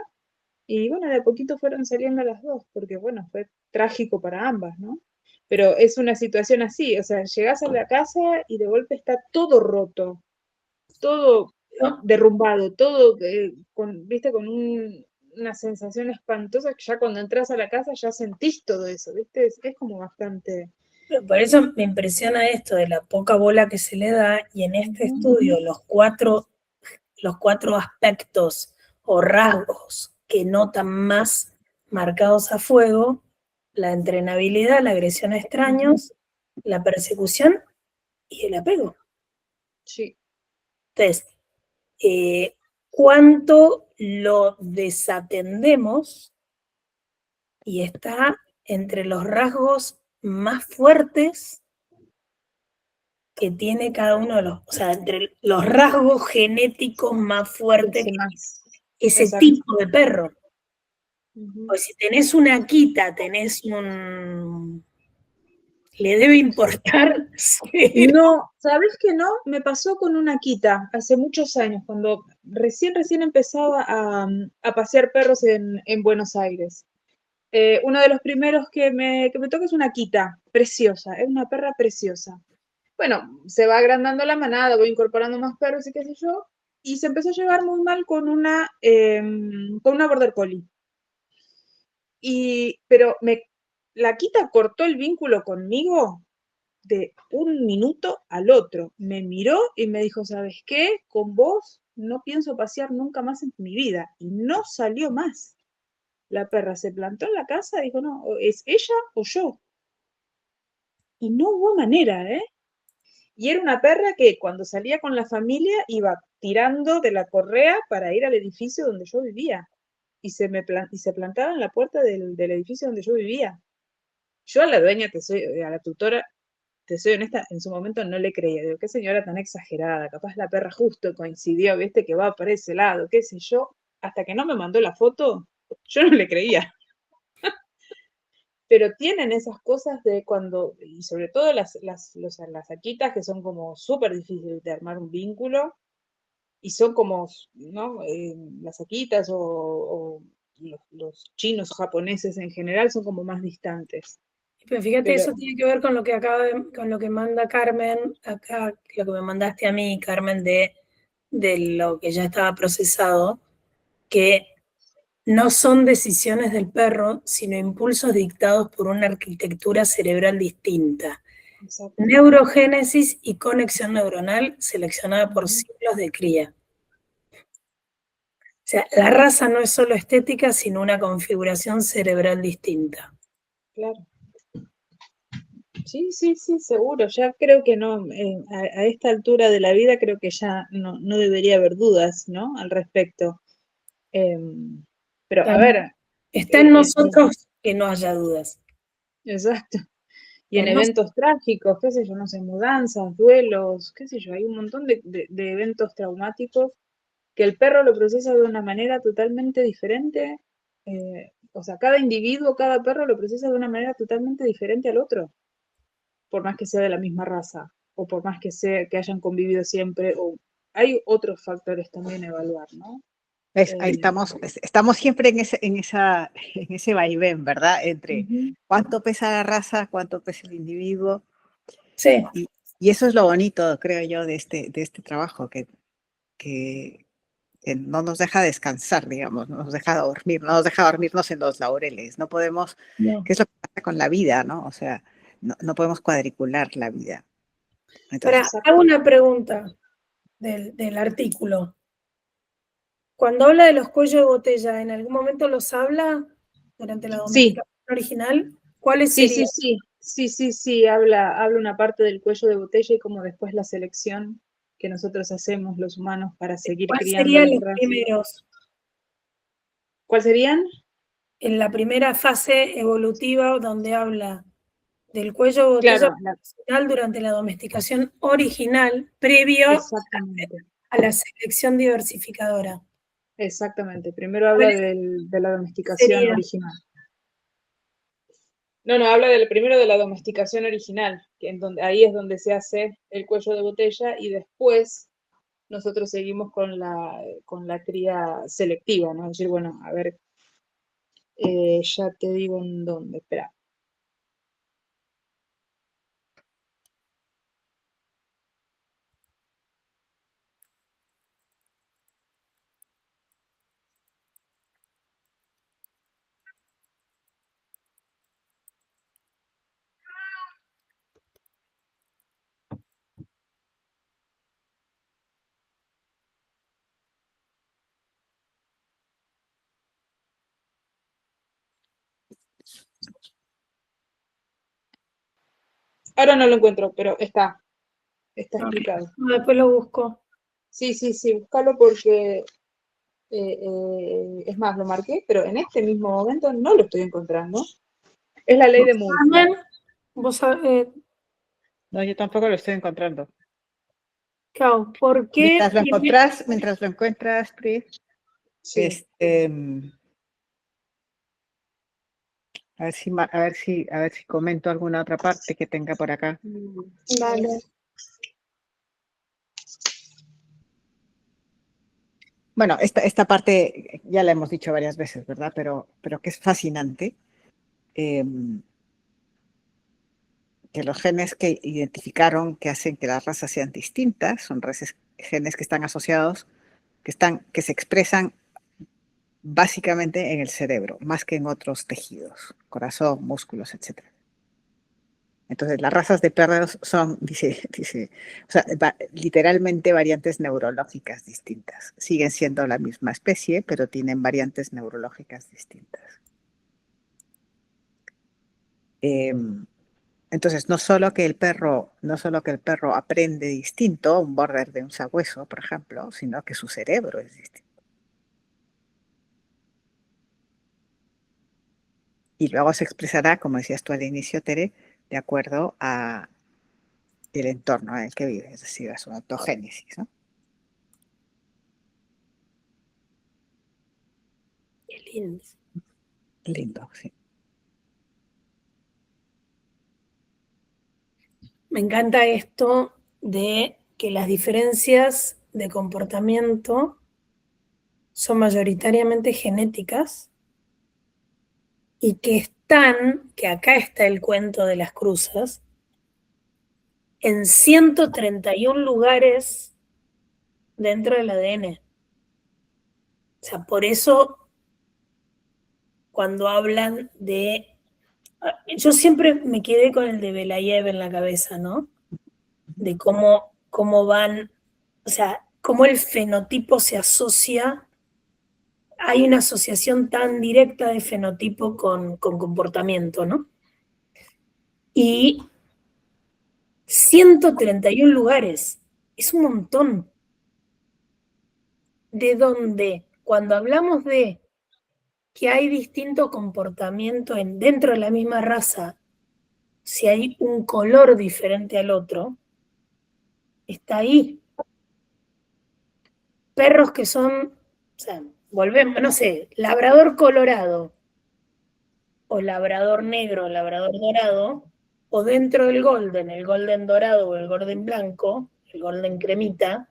y bueno, de a poquito fueron saliendo las dos, porque bueno, fue trágico para ambas, ¿no? Pero es una situación así, o sea, llegás a la casa y de golpe está todo roto, todo ¿No? derrumbado, todo, viste, con una sensación espantosa que ya cuando entras a la casa ya sentís todo eso, viste, es como bastante... Pero por eso me impresiona esto de la poca bola que se le da, y en este estudio los cuatro aspectos o rasgos que notan más marcados a fuego: la entrenabilidad, la agresión a extraños, la persecución y el apego. Sí. Entonces, ¿cuánto lo desatendemos? Y está entre los rasgos más fuertes que tiene cada uno de los, o sea, entre los rasgos genéticos más fuertes que Más. ese Exacto. tipo de perro. Ujú. Pues si tenés una Akita, tenés un... Le debe importar. No, ¿sabes qué no? Me pasó con una Akita hace muchos años, cuando recién empezaba a pasear perros en Buenos Aires. Uno de los primeros que me toca es una Akita, preciosa, es una perra preciosa. Bueno, se va agrandando la manada, voy incorporando más perros y qué sé yo, y se empezó a llevar muy mal con una Border Collie. Pero la Akita cortó el vínculo conmigo de un minuto al otro. Me miró y me dijo, ¿sabes qué? Con vos no pienso pasear nunca más en mi vida. Y no salió más. La perra se plantó en la casa y dijo, no, es ella o yo. Y no hubo manera, ¿eh? Y era una perra que cuando salía con la familia iba tirando de la correa para ir al edificio donde yo vivía. Y se plantaba en la puerta del edificio donde yo vivía. Yo a la dueña, a la tutora, te soy honesta, en su momento no le creía. Digo, qué señora tan exagerada, capaz la perra justo coincidió, viste, que va para ese lado, qué sé yo. Hasta que no me mandó la foto, yo no le creía. Pero tienen esas cosas de cuando, y sobre todo las Akitas, que son como súper difíciles de armar un vínculo, y son como, ¿no? Las Akitas o los chinos japoneses en general son como más distantes. Pero fíjate, Pero eso tiene que ver con lo que con lo que manda Carmen, acá, lo que me mandaste a mí, Carmen, de lo que ya estaba procesado, que no son decisiones del perro, sino impulsos dictados por una arquitectura cerebral distinta. exacto. Neurogénesis y conexión neuronal seleccionada por ciclos de cría. O sea, la raza no es solo estética, sino una configuración cerebral distinta. Claro. Sí, sí, sí, seguro. Ya creo que no, a esta altura de la vida creo que ya no debería haber dudas, ¿no? Al respecto. Pero a ver, Está en nosotros que no haya dudas. exacto. Y en En nos- eventos trágicos, qué sé yo, no sé, mudanzas, duelos, qué sé yo, hay un montón de eventos traumáticos que el perro lo procesa de una manera totalmente diferente. O sea, cada individuo, cada perro lo procesa de una manera totalmente diferente al otro, por más que sea de la misma raza, o por más que hayan convivido siempre, o hay otros factores también a evaluar, ¿no? Ahí estamos siempre en ese vaivén, ¿verdad? Entre Ujú. cuánto pesa la raza, cuánto pesa el individuo. Sí. Y eso es lo bonito, creo yo, de este trabajo, que no nos deja descansar, digamos, no nos deja dormir, no nos deja dormirnos en los laureles. No podemos, No. ¿qué es lo que pasa con la vida, no? O sea, no podemos cuadricular la vida. Ahora, Entonces, hago una pregunta del artículo. Cuando habla de los cuellos de botella, ¿en algún momento los habla durante la Sí, domesticación original? ¿Cuáles sí, serían? sí, sí, sí, sí, habla una parte del cuello de botella y como después la selección que nosotros hacemos los humanos para seguir ¿Cuáles criando serían las los razas. primeros? ¿Cuáles serían? En la primera fase evolutiva, donde habla del cuello de botella Claro, profesional durante la domesticación original, previo exactamente, a la selección diversificadora. exactamente. Primero habla ¿Cuáles de la domesticación serían? original. No, habla primero de la domesticación original, que ahí es donde se hace el cuello de botella y después nosotros seguimos con la cría selectiva, ¿no? Es decir, bueno, a ver, ya te digo en dónde, espera. Ahora no lo encuentro, pero está explicado. Después lo busco. Sí, sí, sí, búscalo porque, es más, lo marqué, pero en este mismo momento no lo estoy encontrando. Es la ley de Murphy. Carmen, Vos, No, yo tampoco lo estoy encontrando. claro, ¿por qué Mientras lo encuentras, Pri, Sí. a ver si comento alguna otra parte que tenga por acá. Vale. Bueno, esta parte ya la hemos dicho varias veces, ¿verdad? Pero que es fascinante. Que los genes que identificaron que hacen que las razas sean distintas son genes que están asociados, que se expresan básicamente en el cerebro, más que en otros tejidos, corazón, músculos, etc. Entonces, las razas de perros son, o sea, literalmente variantes neurológicas distintas. Siguen siendo la misma especie, pero tienen variantes neurológicas distintas. Entonces, no solo que el perro aprende distinto, un border de un sabueso, por ejemplo, sino que su cerebro es distinto. Y luego se expresará, como decías tú al inicio, Tere, de acuerdo a el entorno en el que vive, es decir, a su autogénesis, ¿no? Qué lindo. Lindo, sí. Me encanta esto de que las diferencias de comportamiento son mayoritariamente genéticas y que acá está el cuento de las cruzas, en 131 lugares dentro del ADN. O sea, por eso cuando hablan de... Yo siempre me quedé con el de Belayev en la cabeza, ¿no? De cómo van, o sea, cómo el fenotipo se asocia, hay una asociación tan directa de fenotipo con comportamiento, ¿no? Y 131 lugares, es un montón. De donde, cuando hablamos de que hay distinto comportamiento dentro de la misma raza, si hay un color diferente al otro, está ahí. Perros que son, o sea, volvemos, no sé, labrador colorado, o labrador negro, o labrador dorado, o dentro del golden, el golden dorado o el golden blanco, el golden cremita,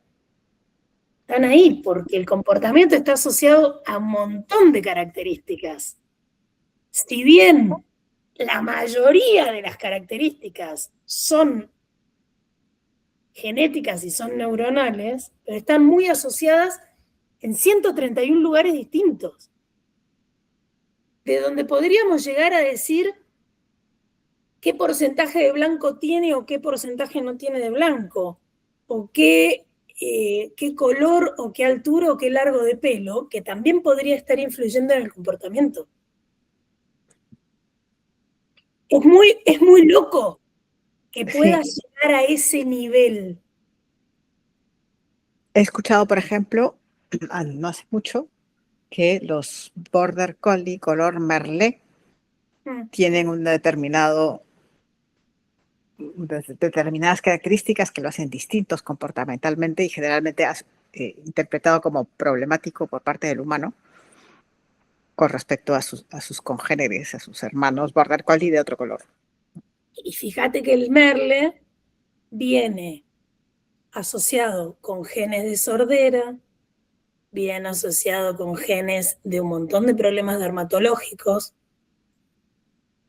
están ahí porque el comportamiento está asociado a un montón de características. Si bien la mayoría de las características son genéticas y son neuronales, pero están muy asociadas en 131 lugares distintos, de donde podríamos llegar a decir qué porcentaje de blanco tiene o qué porcentaje no tiene de blanco, o qué color o qué altura o qué largo de pelo, que también podría estar influyendo en el comportamiento. Es muy loco que pueda llegar a ese nivel. He escuchado, por ejemplo, no hace mucho, que los Border Collie color Merlé tienen determinadas características que lo hacen distintos comportamentalmente y generalmente interpretado como problemático por parte del humano con respecto a sus congéneres, a sus hermanos Border Collie de otro color. Y fíjate que el Merle viene asociado con genes de sordera, viene asociado con genes de un montón de problemas dermatológicos,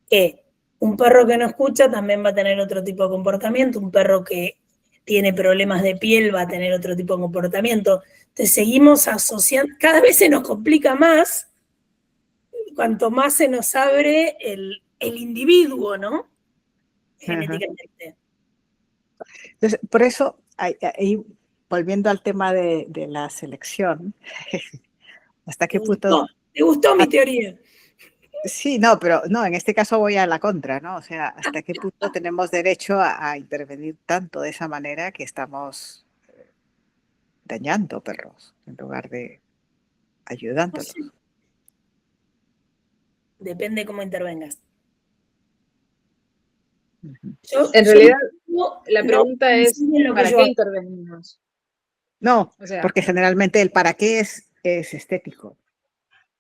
que un perro que no escucha también va a tener otro tipo de comportamiento, un perro que tiene problemas de piel va a tener otro tipo de comportamiento. Entonces seguimos asociando, cada vez se nos complica más, cuanto más se nos abre el individuo, ¿no? Genéticamente. Entonces, por eso, ahí, volviendo al tema de la selección, ¿hasta qué punto? ¿Te gustó mi teoría? Sí, no, pero no, en este caso voy a la contra, ¿no? O sea, ¿hasta qué punto tenemos derecho a intervenir tanto de esa manera que estamos dañando perros en lugar de ayudándolos? No sé. Depende cómo intervengas. Yo En realidad, la no pregunta es, enseño lo que ¿para yo qué hago. intervenimos? No, O sea, porque generalmente el para qué es estético,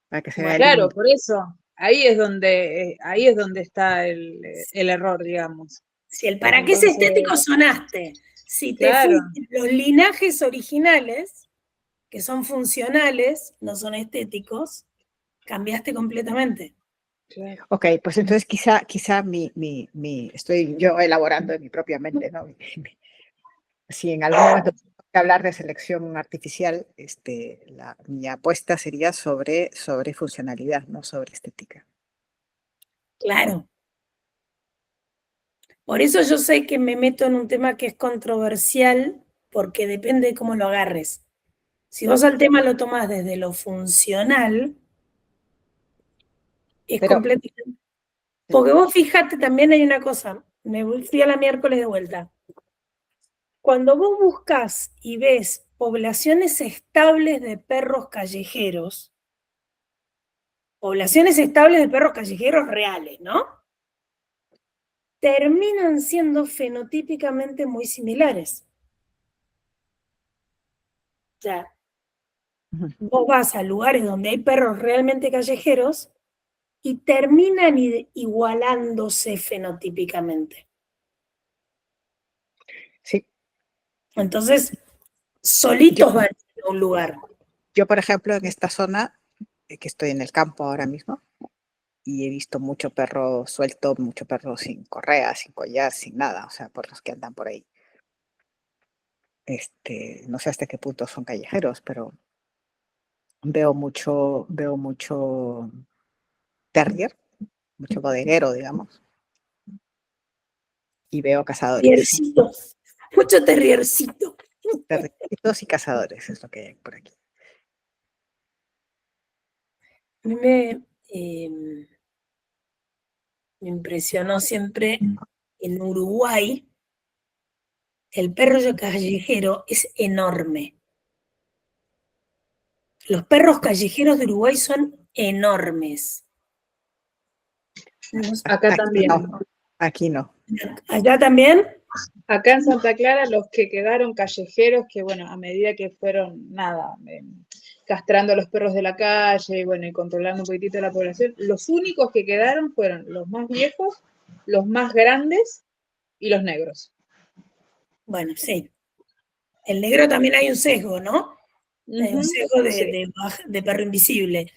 para que se vea Bueno, claro, lindo. por eso, ahí es donde está el error, digamos. si el para qué es Entonces, estético sonaste, si te claro, fuiste los linajes originales, que son funcionales, no son estéticos, cambiaste completamente. claro. Ok, pues entonces quizá estoy yo elaborando en mi propia mente, ¿no? Si en algún momento tengo que hablar de selección artificial, mi apuesta sería sobre funcionalidad, no sobre estética. Claro. Por eso yo sé que me meto en un tema que es controversial, porque depende de cómo lo agarres. Si vos al tema lo tomás desde lo funcional, es Pero completamente. Porque vos fíjate, también hay una cosa, fui a la miércoles de vuelta. Cuando vos buscas y ves poblaciones estables de perros callejeros, poblaciones estables de perros callejeros reales, ¿no? Terminan siendo fenotípicamente muy similares. O sea, ujú, vos vas a lugares donde hay perros realmente callejeros y terminan igualándose fenotípicamente. sí, Entonces, yo, solitos van a un lugar. yo, por ejemplo, en esta zona, que estoy en el campo ahora mismo, y he visto mucho perro suelto, mucho perro sin correa, sin collar, sin nada, o sea, por los que andan por ahí. No sé hasta qué punto son callejeros, pero veo mucho terrier, mucho bodeguero, digamos, y veo cazadores, ¿no? Terriercito, mucho terriercito. Terriercitos y cazadores es lo que hay por aquí. A mí me impresionó siempre en Uruguay, el perro callejero es enorme. Los perros callejeros de Uruguay son enormes. Acá Aquí también. no, aquí no. ¿Allá también? Acá en Santa Clara, los que quedaron callejeros, que bueno, a medida que fueron, nada, castrando a los perros de la calle, bueno, y controlando un poquitito la población, los únicos que quedaron fueron los más viejos, los más grandes y los negros. Bueno, sí. El negro también hay un sesgo, ¿no? Hay un Ujú, sesgo sí. de perro invisible.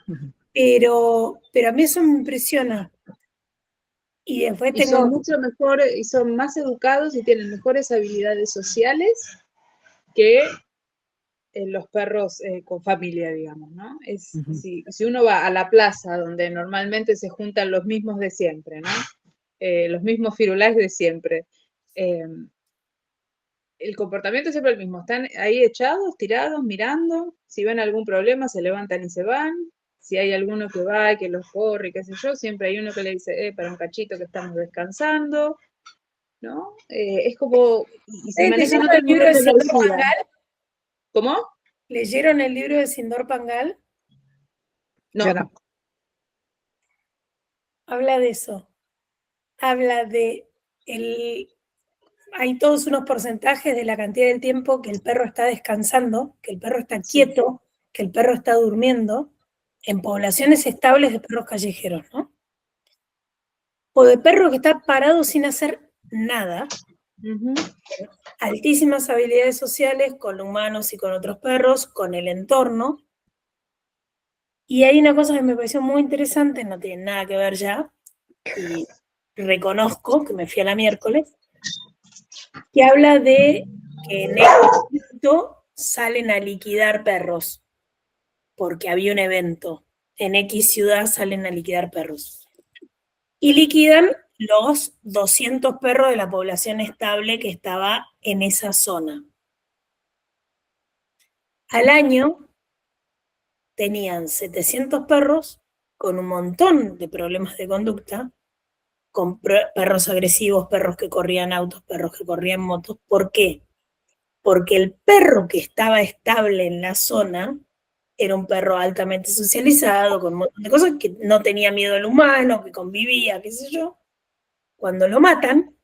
Ujú. Pero a mí eso me impresiona. Y después Y son tengo, mucho mejor, y son más educados y tienen mejores habilidades sociales que los perros con familia, digamos, ¿no? Ujú. Si uno va a la plaza donde normalmente se juntan los mismos de siempre, ¿no? Los mismos firulais de siempre. Eh, el comportamiento es siempre el mismo. Están ahí echados, tirados, mirando. Si ven algún problema, se levantan y se van. Si hay alguno que va y que los corre, qué sé yo, siempre hay uno que le dice, para un cachito que estamos descansando, ¿no? Es como, y se manejan ¿leyeron otros el libro de niveles de Sindor energía. Pangal? ¿Cómo? ¿Leyeron el libro de Sindor Pangal? Yo No. no. Habla de eso. Habla de hay todos unos porcentajes de la cantidad del tiempo que el perro está descansando, que el perro está Sí. quieto, que el perro está durmiendo, en poblaciones estables de perros callejeros, ¿no? O de perro que está parado sin hacer nada, Ujú. altísimas habilidades sociales con humanos y con otros perros, con el entorno. Y hay una cosa que me pareció muy interesante, no tiene nada que ver ya, y reconozco que me fui a la miércoles, que habla de que en Egipto salen a liquidar perros, porque había un evento. En X ciudad salen a liquidar perros. Y liquidan los 200 perros de la población estable que estaba en esa zona. Al año tenían 700 perros con un montón de problemas de conducta, con perros agresivos, perros que corrían autos, perros que corrían motos. ¿Por qué? Porque el perro que estaba estable en la zona era un perro altamente socializado, con un montón de cosas, que no tenía miedo al humano, que convivía, qué sé yo. Cuando lo matan,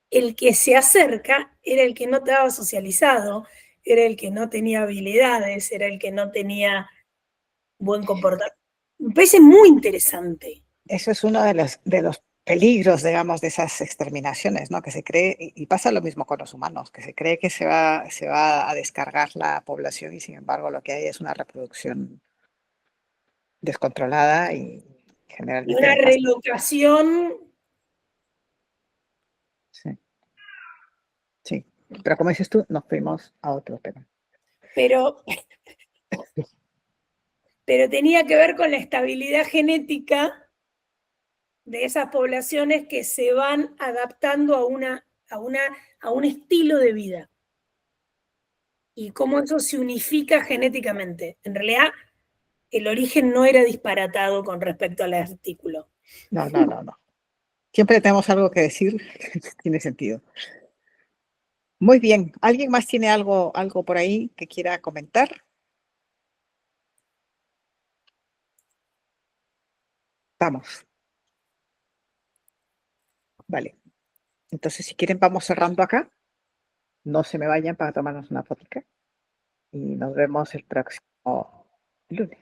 el que se acerca era el que no estaba socializado, era el que no tenía habilidades, era el que no tenía buen comportamiento. Me parece muy interesante. Eso es uno de los peligros, digamos, de esas exterminaciones, ¿no? Que se cree, y pasa lo mismo con los humanos, que se cree que se va a descargar la población y sin embargo lo que hay es una reproducción descontrolada y Y generalmente una nefasta. relocación. Sí, sí. Pero como dices tú, nos fuimos a otro tema. Pero tenía que ver con la estabilidad genética de esas poblaciones que se van adaptando a un estilo de vida y cómo eso se unifica genéticamente. En realidad, el origen no era disparatado con respecto al artículo. No, no, no, no. Siempre tenemos algo que decir que tiene sentido. Muy bien. ¿Alguien más tiene algo por ahí que quiera comentar? Vamos. Vale. Entonces, si quieren, vamos cerrando acá. No se me vayan para tomarnos una foto. Y nos vemos el próximo lunes.